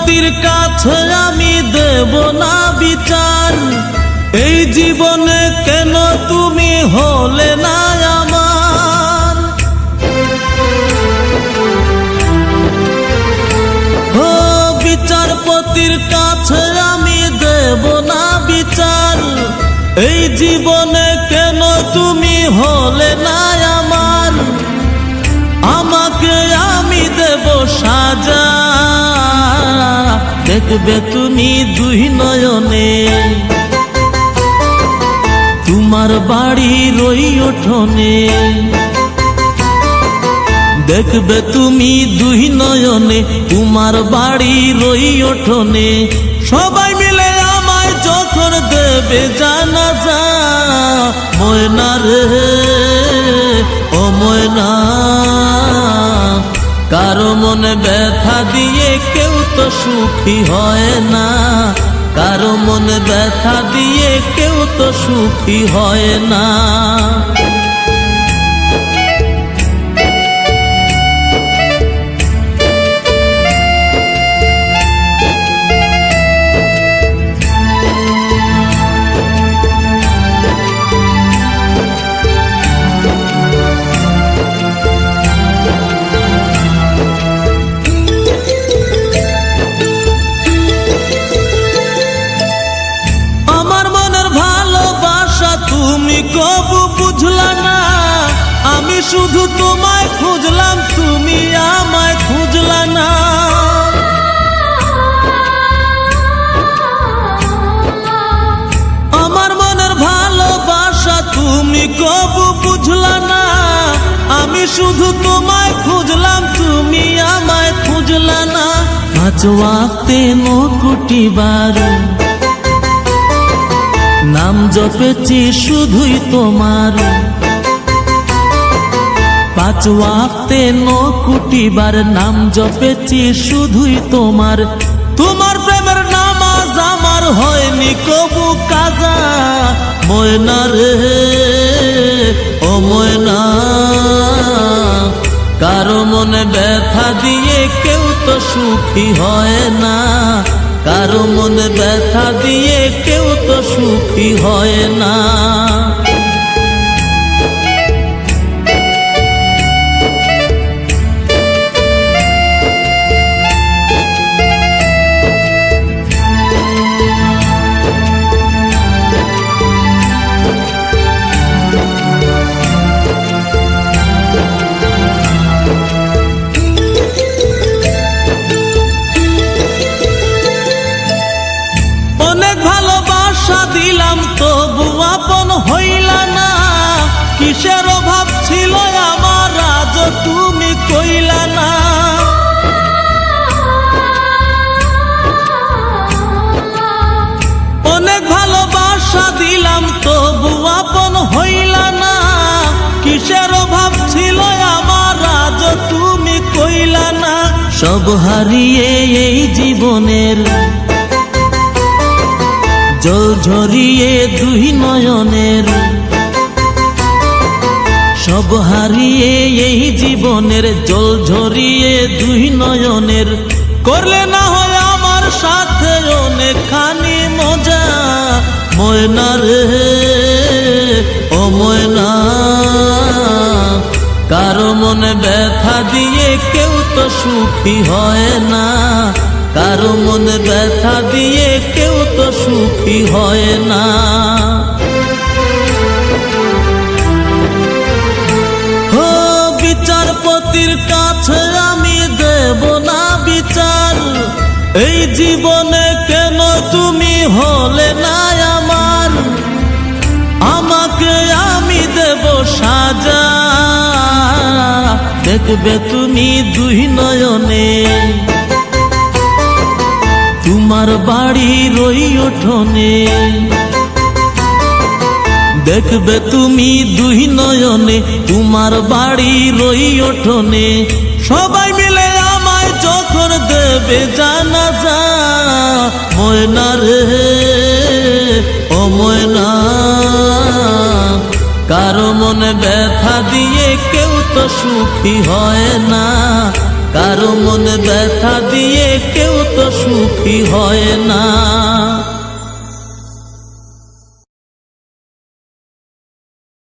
পতির কাছে আমি দেব না বিচার, এই জীবনে কেন তুমি হলে না আমার। ও বিচারপতির কাছে আমি দেব না বিচার, এই জীবনে কেন তুমি হলে না আমার। আমাকে আমি দেব সাজা, দেখবে তুমি দুই নয়নে, তোমার বাড়ির ওই উঠোনে। দেখবে তুমি দুই নয়নে, তোমার বাড়ির ওই উঠোনে। সবাই মিলে আমায় যখন দেবে জানাজা, ময়না রে ও ময়না, কারো মনে ব্যথা দিয়ে কেউ তো সুখী হয় না, কারো মনে ব্যথা দিয়ে কেউ তো সুখী হয় না। তুমি কবু বুঝলা না, আমি শুধু তোমায় খুঁজলাম, তুমি আমায় খুঁজলা না। আমার মনের ভালোবাসা তুমি কবু বুঝলা না, আমি শুধু তোমায় খুঁজলাম, তুমি আমায় খুঁজলা না। পাঁচ ওয়াক্তে 9 কোটি বার নাম জপেছি শুধুই তোমার, 5 ওয়াক্তে 9 কোটি বার নাম জপেছি শুধুই তোমার। তোমার প্রেমের নামাজ আমার হয়নি কবু কাজা, ময়না রে ও ময়না, কারো মনে ব্যথা দিয়ে কেউ তো সুখী হয় না, কারো মনে ব্যথা দিয়ে কেউ তো সুখী হয় না। দিলাম তবু আপন হইলা না, কিসের অভাব ছিল আমার আজ তুমি কইলা না। অনেক ভালোবাসা দিলাম তবু আপন হইলা না, কিসের অভাব ছিল আমার আজ তুমি কইলা না। সব হারিয়ে এই জীবনের জল ঝরিয়ে দুই নয়নের, সব হারিয়ে এই জীবনের জল ঝরিয়ে দুই নয়নের। করলে না হয় আমার সাথে অনেকখানি মজা, ময়না রে ও ময়না, কারো মনে ব্যথা দিয়ে কেউ তো সুখী হয় না, কারো মনে ব্যথা দিয়ে কেউ তো সুখী হয় না। ও বিচারপতির কাছে আমি দেব না বিচার, এই জীবনে কেন তুমি হলে না আমার। আমাকে আমি দেব সাজা, দেখবে তুমি দুই নয়নে, তোমার বাড়ির ওই উঠোনে। দেখবে তুমি দুই নয়নে, তোমার বাড়ির ওই উঠোনে। সবাই মিলে আমায় যখন দেবে জানাজা, ময়না রে ও ময়না, কারো মনে ব্যথা দিয়ে কেউ তো সুখী হয় না, কারো মনে ব্যথা দিয়ে কেউ তো সুখী হয় না।